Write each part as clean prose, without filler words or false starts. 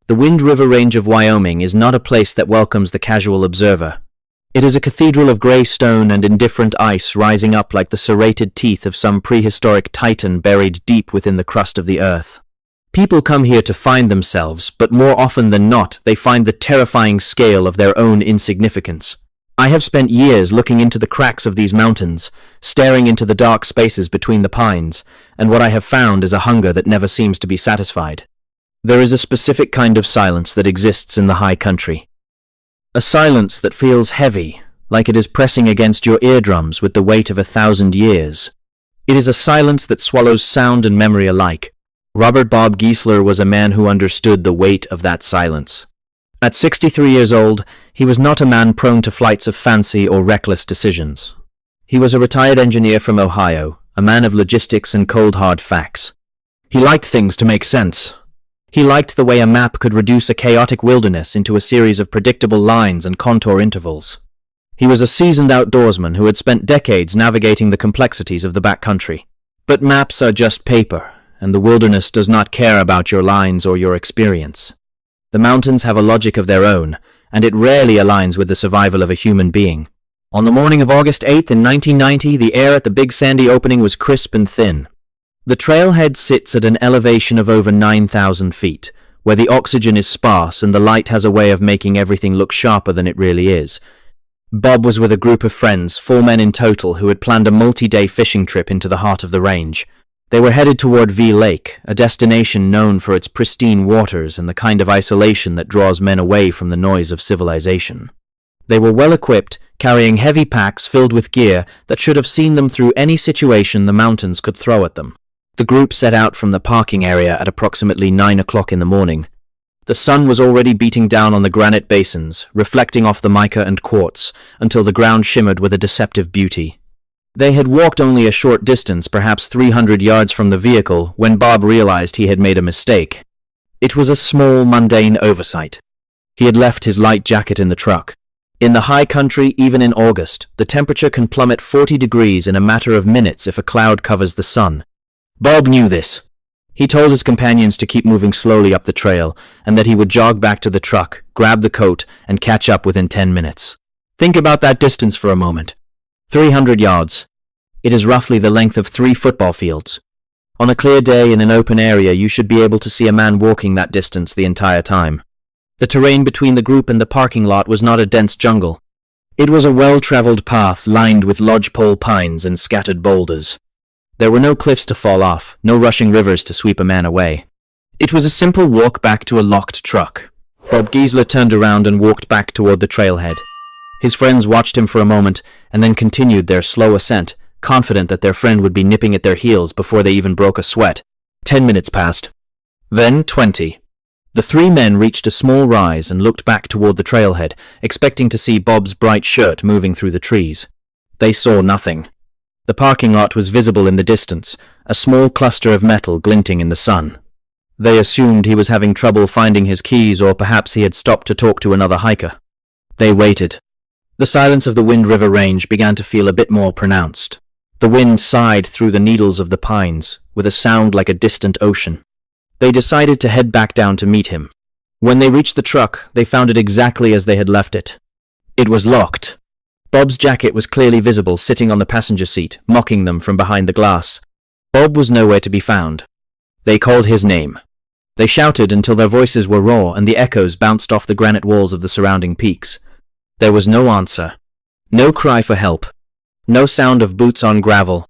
The Wind River Range of Wyoming is not a place that welcomes the casual observer. It is a cathedral of gray stone and indifferent ice rising up like the serrated teeth of some prehistoric titan buried deep within the crust of the earth. People come here to find themselves, but more often than not, they find the terrifying scale of their own insignificance. I have spent years looking into the cracks of these mountains, staring into the dark spaces between the pines, and what I have found is a hunger that never seems to be satisfied. There is a specific kind of silence that exists in the high country. A silence that feels heavy, like it is pressing against your eardrums with the weight of 1,000 years. It is a silence that swallows sound and memory alike. Robert Bob Giesler was a man who understood the weight of that silence. At 63 years old, he was not a man prone to flights of fancy or reckless decisions. He was a retired engineer from Ohio, a man of logistics and cold hard facts. He liked things to make sense. He liked the way a map could reduce a chaotic wilderness into a series of predictable lines and contour intervals. He was a seasoned outdoorsman who had spent decades navigating the complexities of the backcountry. But maps are just paper, and the wilderness does not care about your lines or your experience. The mountains have a logic of their own, and it rarely aligns with the survival of a human being. On the morning of August 8th in 1990, the air at the Big Sandy opening was crisp and thin. The trailhead sits at an elevation of over 9,000 feet, where the oxygen is sparse and the light has a way of making everything look sharper than it really is. Bob was with a group of friends, 4 men in total, who had planned a multi-day fishing trip into the heart of the range. They were headed toward V Lake, a destination known for its pristine waters and the kind of isolation that draws men away from the noise of civilization. They were well equipped, carrying heavy packs filled with gear that should have seen them through any situation the mountains could throw at them. The group set out from the parking area at approximately 9 o'clock in the morning. The sun was already beating down on the granite basins, reflecting off the mica and quartz, until the ground shimmered with a deceptive beauty. They had walked only a short distance, perhaps 300 yards from the vehicle, when Bob realized he had made a mistake. It was a small, mundane oversight. He had left his light jacket in the truck. In the high country, even in August, the temperature can plummet 40 degrees in a matter of minutes if a cloud covers the sun. Bob knew this. He told his companions to keep moving slowly up the trail, and that he would jog back to the truck, grab the coat, and catch up within 10 minutes. Think about that distance for a moment. 300 yards. It is roughly the length of 3 football fields. On a clear day in an open area, you should be able to see a man walking that distance the entire time. The terrain between the group and the parking lot was not a dense jungle. It was a well-traveled path lined with lodgepole pines and scattered boulders. There were no cliffs to fall off, no rushing rivers to sweep a man away. It was a simple walk back to a locked truck. Bob Giesler turned around and walked back toward the trailhead. His friends watched him for a moment and then continued their slow ascent, confident that their friend would be nipping at their heels before they even broke a sweat. 10 minutes passed. Then 20. The 3 men reached a small rise and looked back toward the trailhead, expecting to see Bob's bright shirt moving through the trees. They saw nothing. The parking lot was visible in the distance, a small cluster of metal glinting in the sun. They assumed he was having trouble finding his keys, or perhaps he had stopped to talk to another hiker. They waited. The silence of the Wind River Range began to feel a bit more pronounced. The wind sighed through the needles of the pines, with a sound like a distant ocean. They decided to head back down to meet him. When they reached the truck, they found it exactly as they had left it. It was locked. Bob's jacket was clearly visible, sitting on the passenger seat, mocking them from behind the glass. Bob was nowhere to be found. They called his name. They shouted until their voices were raw and the echoes bounced off the granite walls of the surrounding peaks. There was no answer. No cry for help. No sound of boots on gravel.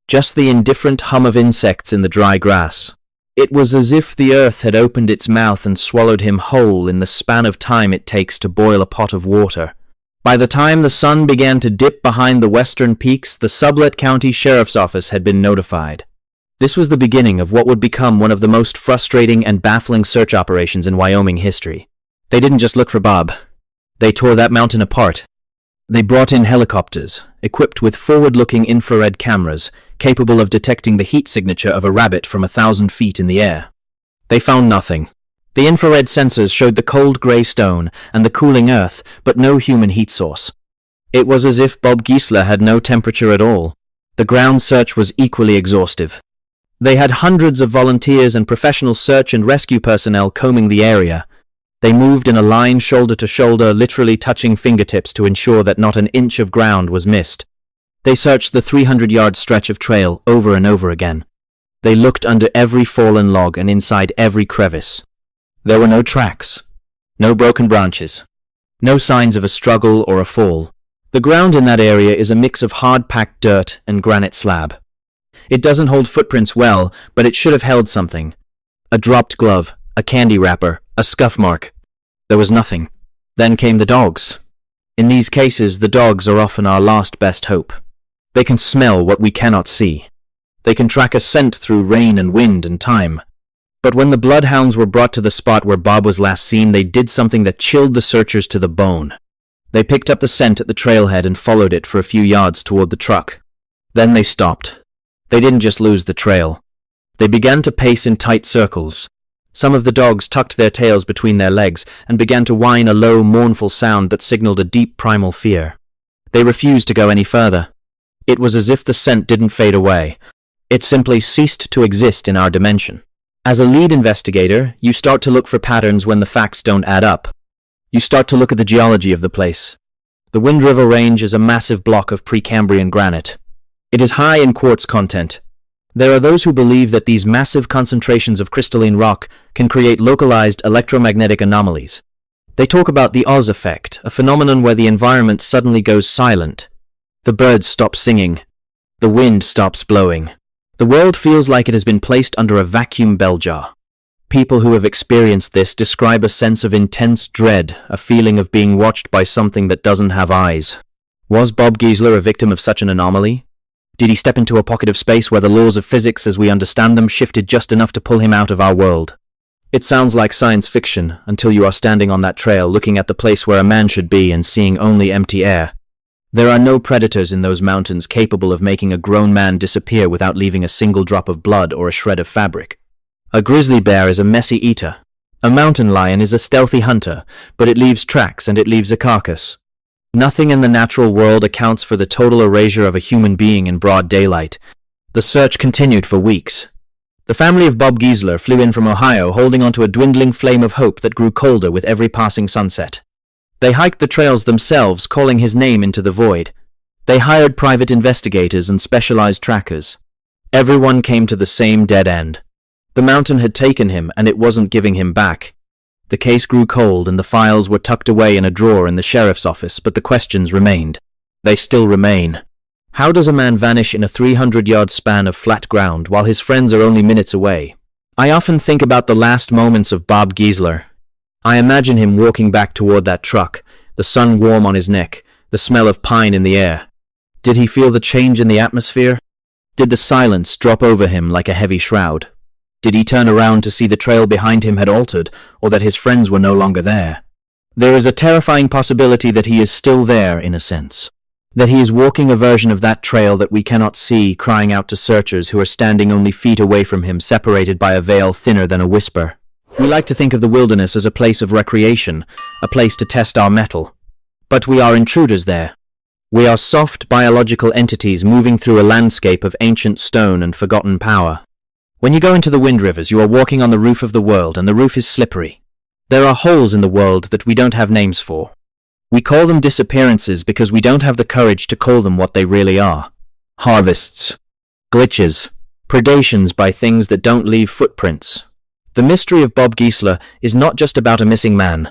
Just the indifferent hum of insects in the dry grass. It was as if the earth had opened its mouth and swallowed him whole in the span of time it takes to boil a pot of water. By the time the sun began to dip behind the western peaks, the Sublette County Sheriff's Office had been notified. This was the beginning of what would become one of the most frustrating and baffling search operations in Wyoming history. They didn't just look for Bob. They tore that mountain apart. They brought in helicopters, equipped with forward-looking infrared cameras, capable of detecting the heat signature of a rabbit from 1,000 feet in the air. They found nothing. The infrared sensors showed the cold gray stone and the cooling earth, but no human heat source. It was as if Bob Giesler had no temperature at all. The ground search was equally exhaustive. They had hundreds of volunteers and professional search and rescue personnel combing the area, They moved in a line shoulder to shoulder, literally touching fingertips to ensure that not an inch of ground was missed. They searched the 300-yard stretch of trail over and over again. They looked under every fallen log and inside every crevice. There were no tracks, no broken branches, no signs of a struggle or a fall. The ground in that area is a mix of hard-packed dirt and granite slab. It doesn't hold footprints well, but it should have held something. A dropped glove, a candy wrapper, a scuff mark. There was nothing. Then came the dogs. In these cases, the dogs are often our last best hope. They can smell what we cannot see. They can track a scent through rain and wind and time. But when the bloodhounds were brought to the spot where Bob was last seen, they did something that chilled the searchers to the bone. They picked up the scent at the trailhead and followed it for a few yards toward the truck. Then they stopped. They didn't just lose the trail. They began to pace in tight circles. Some of the dogs tucked their tails between their legs and began to whine a low, mournful sound that signaled a deep primal fear. They refused to go any further. It was as if the scent didn't fade away. It simply ceased to exist in our dimension. As a lead investigator, you start to look for patterns when the facts don't add up. You start to look at the geology of the place. The Wind River Range is a massive block of Precambrian granite. It is high in quartz content. There are those who believe that these massive concentrations of crystalline rock can create localized electromagnetic anomalies. They talk about the Oz effect, a phenomenon where the environment suddenly goes silent. The birds stop singing. The wind stops blowing. The world feels like it has been placed under a vacuum bell jar. People who have experienced this describe a sense of intense dread, a feeling of being watched by something that doesn't have eyes. Was Bob Giesler a victim of such an anomaly? Did he step into a pocket of space where the laws of physics as we understand them shifted just enough to pull him out of our world? It sounds like science fiction until you are standing on that trail looking at the place where a man should be and seeing only empty air. There are no predators in those mountains capable of making a grown man disappear without leaving a single drop of blood or a shred of fabric. A grizzly bear is a messy eater. A mountain lion is a stealthy hunter, but it leaves tracks and it leaves a carcass. Nothing in the natural world accounts for the total erasure of a human being in broad daylight. The search continued for weeks. The family of Bob Giesler flew in from Ohio holding onto a dwindling flame of hope that grew colder with every passing sunset. They hiked the trails themselves, calling his name into the void. They hired private investigators and specialized trackers. Everyone came to the same dead end. The mountain had taken him, and it wasn't giving him back. The case grew cold, and the files were tucked away in a drawer in the sheriff's office, but the questions remained. They still remain. How does a man vanish in a 300-yard span of flat ground while his friends are only minutes away? I often think about the last moments of Bob Giesler. I imagine him walking back toward that truck, the sun warm on his neck, the smell of pine in the air. Did he feel the change in the atmosphere? Did the silence drop over him like a heavy shroud? Did he turn around to see the trail behind him had altered, or that his friends were no longer there? There is a terrifying possibility that he is still there, in a sense. That he is walking a version of that trail that we cannot see, crying out to searchers who are standing only feet away from him, separated by a veil thinner than a whisper. We like to think of the wilderness as a place of recreation, a place to test our mettle. But we are intruders there. We are soft biological entities moving through a landscape of ancient stone and forgotten power. When you go into the wind rivers, you are walking on the roof of the world, and the roof is slippery. There are holes in the world that we don't have names for. We call them disappearances because we don't have the courage to call them what they really are. Harvests, glitches, predations by things that don't leave footprints. The mystery of Bob Giesler is not just about a missing man.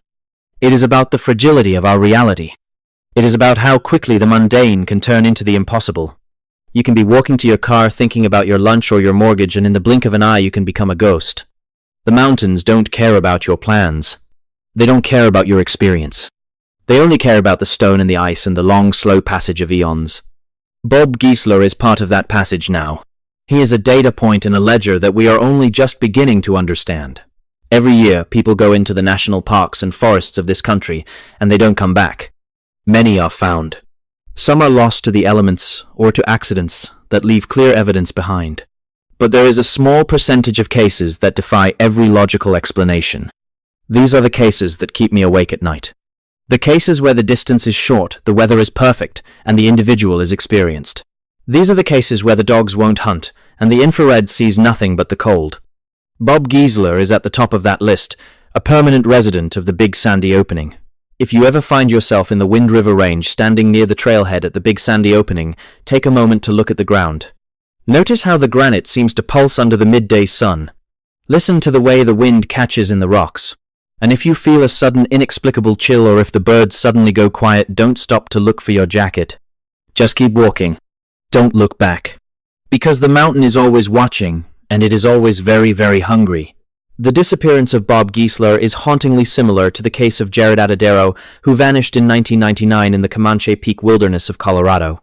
It is about the fragility of our reality. It is about how quickly the mundane can turn into the impossible. You can be walking to your car thinking about your lunch or your mortgage, and in the blink of an eye you can become a ghost. The mountains don't care about your plans. They don't care about your experience. They only care about the stone and the ice and the long, slow passage of eons. Bob Giesler is part of that passage now. He is a data point in a ledger that we are only just beginning to understand. Every year, people go into the national parks and forests of this country, and they don't come back. Many are found. Some are lost to the elements or to accidents that leave clear evidence behind. But there is a small percentage of cases that defy every logical explanation. These are the cases that keep me awake at night. The cases where the distance is short, the weather is perfect, and the individual is experienced. These are the cases where the dogs won't hunt, and the infrared sees nothing but the cold. Bob Giesler is at the top of that list, a permanent resident of the Big Sandy Opening. If you ever find yourself in the Wind River Range standing near the trailhead at the Big Sandy Opening, take a moment to look at the ground. Notice how the granite seems to pulse under the midday sun. Listen to the way the wind catches in the rocks. And if you feel a sudden inexplicable chill or if the birds suddenly go quiet, don't stop to look for your jacket. Just keep walking. Don't look back. Because the mountain is always watching, and it is always very, very hungry. The disappearance of Bob Giesler is hauntingly similar to the case of Jaryd Atadero, who vanished in 1999 in the Comanche Peak wilderness of Colorado.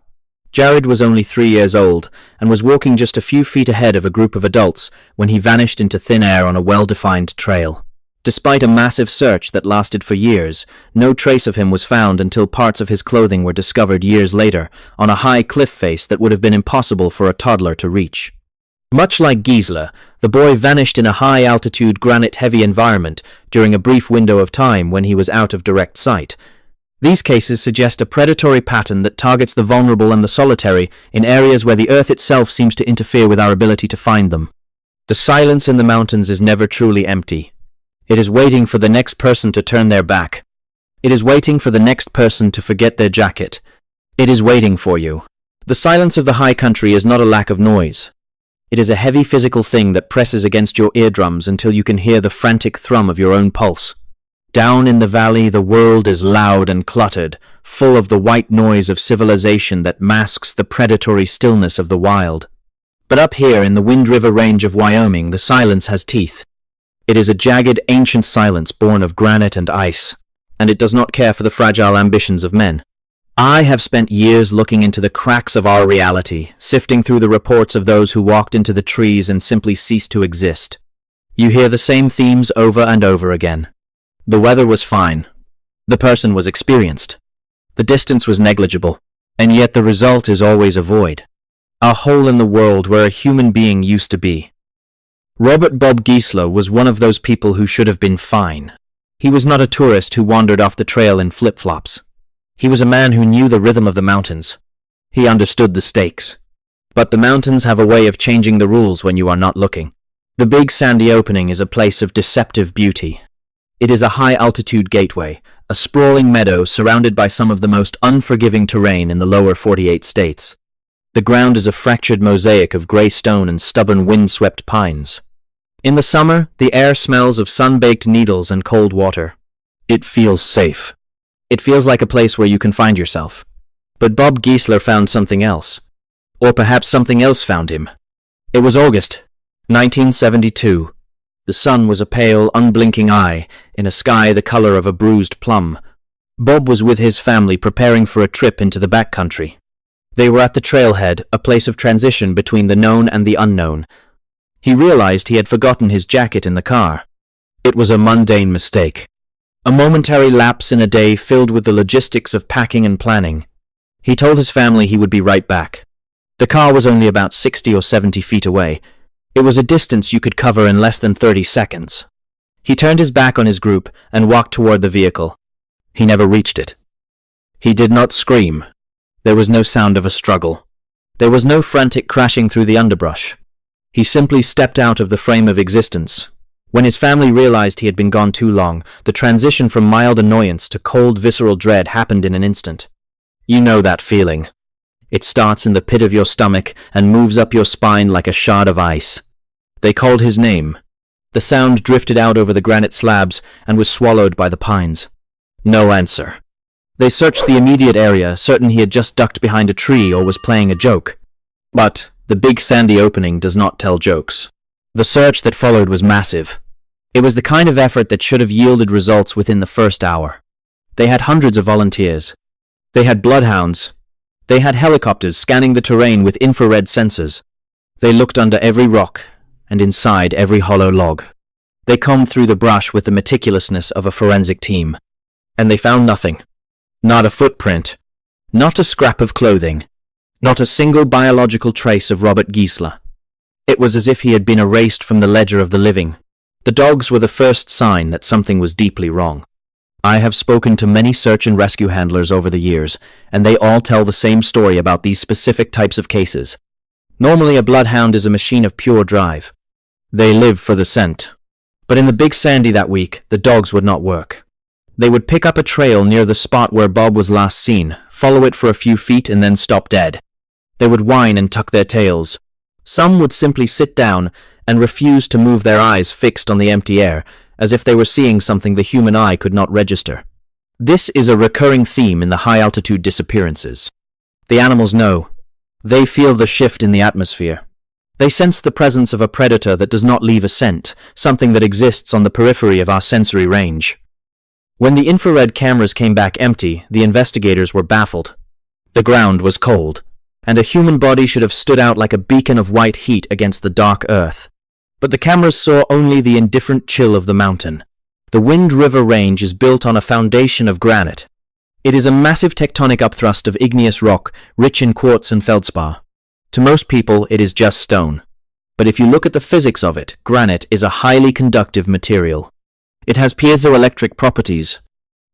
Jaryd was only 3 years old and was walking just a few feet ahead of a group of adults when he vanished into thin air on a well-defined trail. Despite a massive search that lasted for years, no trace of him was found until parts of his clothing were discovered years later on a high cliff face that would have been impossible for a toddler to reach. Much like Giesler, the boy vanished in a high-altitude, granite-heavy environment during a brief window of time when he was out of direct sight. These cases suggest a predatory pattern that targets the vulnerable and the solitary in areas where the earth itself seems to interfere with our ability to find them. The silence in the mountains is never truly empty. It is waiting for the next person to turn their back. It is waiting for the next person to forget their jacket. It is waiting for you. The silence of the high country is not a lack of noise. It is a heavy physical thing that presses against your eardrums until you can hear the frantic thrum of your own pulse. Down in the valley, the world is loud and cluttered, full of the white noise of civilization that masks the predatory stillness of the wild. But up here in the Wind River Range of Wyoming, the silence has teeth. It is a jagged, ancient silence born of granite and ice, and it does not care for the fragile ambitions of men. I have spent years looking into the cracks of our reality, sifting through the reports of those who walked into the trees and simply ceased to exist. You hear the same themes over and over again. The weather was fine. The person was experienced. The distance was negligible, and yet the result is always a void. A hole in the world where a human being used to be. Robert Bob Giesler was one of those people who should have been fine. He was not a tourist who wandered off the trail in flip-flops. He was a man who knew the rhythm of the mountains. He understood the stakes. But the mountains have a way of changing the rules when you are not looking. The Big Sandy Opening is a place of deceptive beauty. It is a high-altitude gateway, a sprawling meadow surrounded by some of the most unforgiving terrain in the lower 48 states. The ground is a fractured mosaic of gray stone and stubborn wind-swept pines. In the summer, the air smells of sun-baked needles and cold water. It feels safe. It feels like a place where you can find yourself. But Bob Giesler found something else. Or perhaps something else found him. It was August, 1972. The sun was a pale, unblinking eye in a sky the color of a bruised plum. Bob was with his family preparing for a trip into the backcountry. They were at the trailhead, a place of transition between the known and the unknown. He realized he had forgotten his jacket in the car. It was a mundane mistake. A momentary lapse in a day filled with the logistics of packing and planning. He told his family he would be right back. The car was only about 60 or 70 feet away. It was a distance you could cover in less than 30 seconds. He turned his back on his group and walked toward the vehicle. He never reached it. He did not scream. There was no sound of a struggle. There was no frantic crashing through the underbrush. He simply stepped out of the frame of existence. When his family realized he had been gone too long, the transition from mild annoyance to cold, visceral dread happened in an instant. You know that feeling. It starts in the pit of your stomach and moves up your spine like a shard of ice. They called his name. The sound drifted out over the granite slabs and was swallowed by the pines. No answer. They searched the immediate area, certain he had just ducked behind a tree or was playing a joke. But the Big Sandy Opening does not tell jokes. The search that followed was massive. It was the kind of effort that should have yielded results within the first hour. They had hundreds of volunteers. They had bloodhounds. They had helicopters scanning the terrain with infrared sensors. They looked under every rock and inside every hollow log. They combed through the brush with the meticulousness of a forensic team. And they found nothing. Not a footprint. Not a scrap of clothing. Not a single biological trace of Robert Giesler. It was as if he had been erased from the ledger of the living. The dogs were the first sign that something was deeply wrong. I have spoken to many search and rescue handlers over the years, and they all tell the same story about these specific types of cases. Normally, a bloodhound is a machine of pure drive. They live for the scent. But in the Big Sandy that week, the dogs would not work. They would pick up a trail near the spot where Bob was last seen, follow it for a few feet and then stop dead. They would whine and tuck their tails. Some would simply sit down and refuse to move, their eyes fixed on the empty air, as if they were seeing something the human eye could not register. This is a recurring theme in the high-altitude disappearances. The animals know. They feel the shift in the atmosphere. They sense the presence of a predator that does not leave a scent, something that exists on the periphery of our sensory range. When the infrared cameras came back empty, the investigators were baffled. The ground was cold, and a human body should have stood out like a beacon of white heat against the dark earth. But the cameras saw only the indifferent chill of the mountain. The Wind River Range is built on a foundation of granite. It is a massive tectonic upthrust of igneous rock, rich in quartz and feldspar. To most people, it is just stone. But if you look at the physics of it, granite is a highly conductive material. It has piezoelectric properties.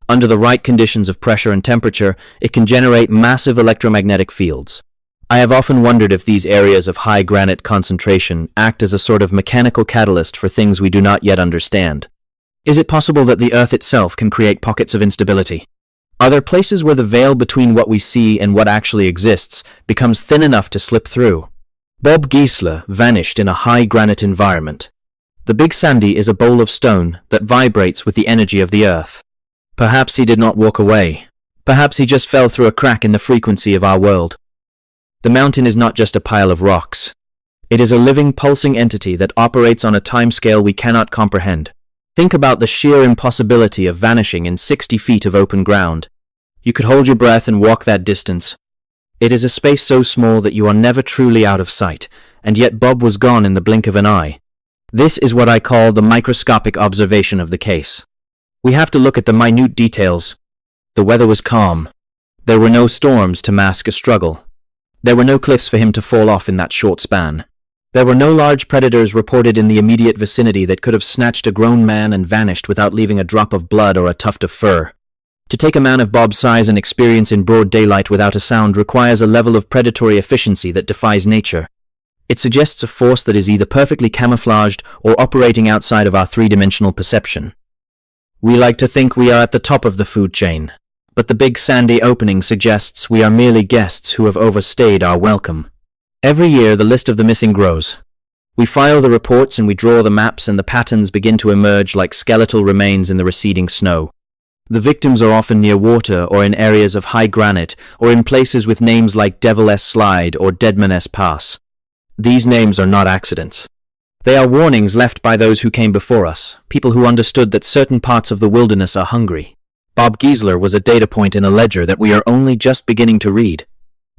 Under the right conditions of pressure and temperature, it can generate massive electromagnetic fields. I have often wondered if these areas of high granite concentration act as a sort of mechanical catalyst for things we do not yet understand. Is it possible that the Earth itself can create pockets of instability? Are there places where the veil between what we see and what actually exists becomes thin enough to slip through? Bob Giesler vanished in a high granite environment. The Big Sandy is a bowl of stone that vibrates with the energy of the Earth. Perhaps he did not walk away. Perhaps he just fell through a crack in the frequency of our world. The mountain is not just a pile of rocks. It is a living, pulsing entity that operates on a timescale we cannot comprehend. Think about the sheer impossibility of vanishing in 60 feet of open ground. You could hold your breath and walk that distance. It is a space so small that you are never truly out of sight, and yet Bob was gone in the blink of an eye. This is what I call the microscopic observation of the case. We have to look at the minute details. The weather was calm. There were no storms to mask a struggle. There were no cliffs for him to fall off in that short span. There were no large predators reported in the immediate vicinity that could have snatched a grown man and vanished without leaving a drop of blood or a tuft of fur. To take a man of Bob's size and experience in broad daylight without a sound requires a level of predatory efficiency that defies nature. It suggests a force that is either perfectly camouflaged or operating outside of our three-dimensional perception. We like to think we are at the top of the food chain, but the Big Sandy opening suggests we are merely guests who have overstayed our welcome. Every year, the list of the missing grows. We file the reports and we draw the maps, and the patterns begin to emerge like skeletal remains in the receding snow. The victims are often near water or in areas of high granite or in places with names like Devil's Slide or Deadman's Pass. These names are not accidents. They are warnings left by those who came before us, people who understood that certain parts of the wilderness are hungry. Bob Giesler was a data point in a ledger that we are only just beginning to read.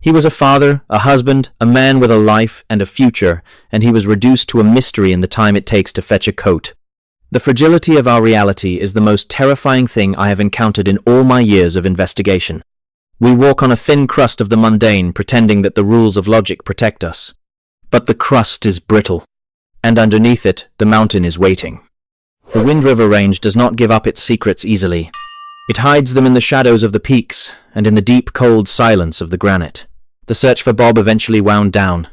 He was a father, a husband, a man with a life and a future, and he was reduced to a mystery in the time it takes to fetch a coat. The fragility of our reality is the most terrifying thing I have encountered in all my years of investigation. We walk on a thin crust of the mundane, pretending that the rules of logic protect us. But the crust is brittle, and underneath it, the mountain is waiting. The Wind River Range does not give up its secrets easily. It hides them in the shadows of the peaks and in the deep, cold silence of the granite. The search for Bob eventually wound down.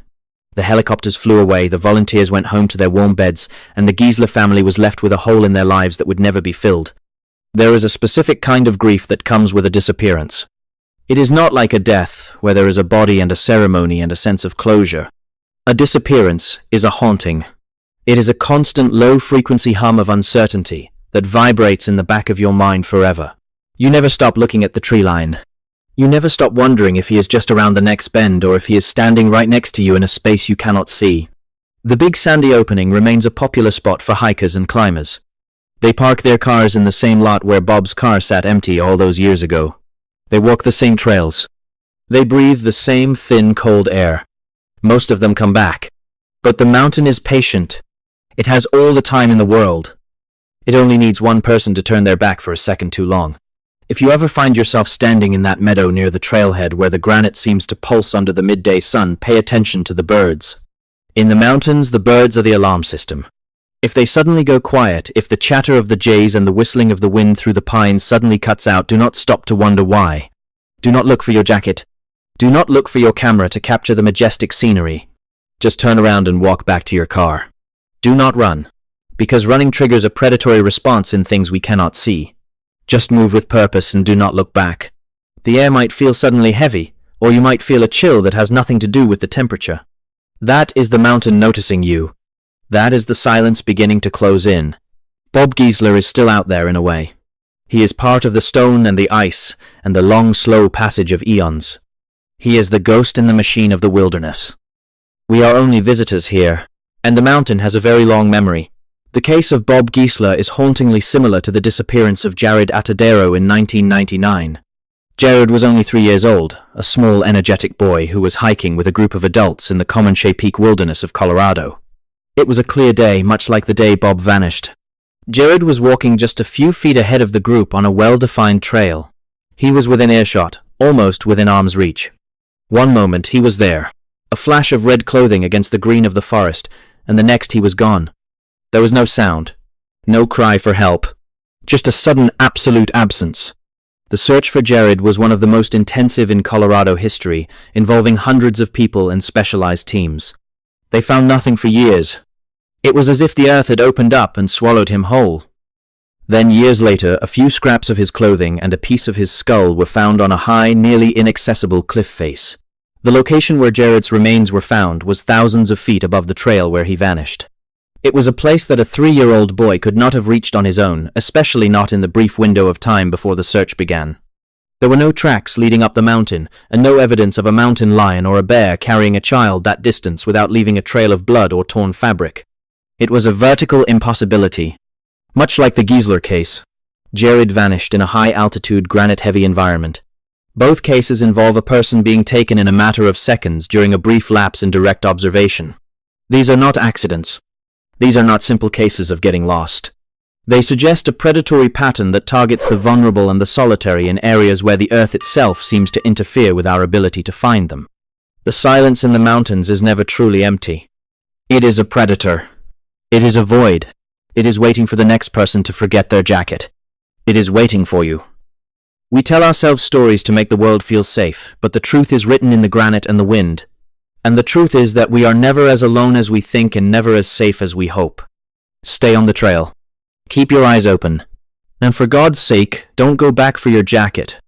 The helicopters flew away, the volunteers went home to their warm beds, and the Giesler family was left with a hole in their lives that would never be filled. There is a specific kind of grief that comes with a disappearance. It is not like a death, where there is a body and a ceremony and a sense of closure. A disappearance is a haunting. It is a constant low-frequency hum of uncertainty that vibrates in the back of your mind forever. You never stop looking at the tree line. You never stop wondering if he is just around the next bend or if he is standing right next to you in a space you cannot see. The Big Sandy opening remains a popular spot for hikers and climbers. They park their cars in the same lot where Bob's car sat empty all those years ago. They walk the same trails. They breathe the same thin, cold air. Most of them come back. But the mountain is patient. It has all the time in the world. It only needs one person to turn their back for a second too long. If you ever find yourself standing in that meadow near the trailhead where the granite seems to pulse under the midday sun, pay attention to the birds. In the mountains, the birds are the alarm system. If they suddenly go quiet, if the chatter of the jays and the whistling of the wind through the pines suddenly cuts out, do not stop to wonder why. Do not look for your jacket. Do not look for your camera to capture the majestic scenery. Just turn around and walk back to your car. Do not run. Because running triggers a predatory response in things we cannot see. Just move with purpose and do not look back. The air might feel suddenly heavy, or you might feel a chill that has nothing to do with the temperature. That is the mountain noticing you. That is the silence beginning to close in. Bob Giesler is still out there in a way. He is part of the stone and the ice, and the long, slow passage of eons. He is the ghost in the machine of the wilderness. We are only visitors here, and the mountain has a very long memory. The case of Bob Giesler is hauntingly similar to the disappearance of Jaryd Atadero in 1999. Jaryd was only 3 years old, a small, energetic boy who was hiking with a group of adults in the Comanche Peak wilderness of Colorado. It was a clear day, much like the day Bob vanished. Jaryd was walking just a few feet ahead of the group on a well-defined trail. He was within earshot, almost within arm's reach. One moment he was there, a flash of red clothing against the green of the forest, and the next he was gone. There was no sound, no cry for help, just a sudden absolute absence. The search for Jaryd was one of the most intensive in Colorado history, involving hundreds of people and specialized teams. They found nothing for years. It was as if the earth had opened up and swallowed him whole. Then, years later, a few scraps of his clothing and a piece of his skull were found on a high, nearly inaccessible cliff face. The location where Jaryd's remains were found was thousands of feet above the trail where he vanished. It was a place that a 3-year-old boy could not have reached on his own, especially not in the brief window of time before the search began. There were no tracks leading up the mountain, and no evidence of a mountain lion or a bear carrying a child that distance without leaving a trail of blood or torn fabric. It was a vertical impossibility. Much like the Giesler case, Jaryd vanished in a high-altitude, granite-heavy environment. Both cases involve a person being taken in a matter of seconds during a brief lapse in direct observation. These are not accidents. These are not simple cases of getting lost. They suggest a predatory pattern that targets the vulnerable and the solitary in areas where the earth itself seems to interfere with our ability to find them. The silence in the mountains is never truly empty. It is a predator. It is a void. It is waiting for the next person to forget their jacket. It is waiting for you. We tell ourselves stories to make the world feel safe, but the truth is written in the granite and the wind. And the truth is that we are never as alone as we think and never as safe as we hope. Stay on the trail. Keep your eyes open. And for God's sake, don't go back for your jacket.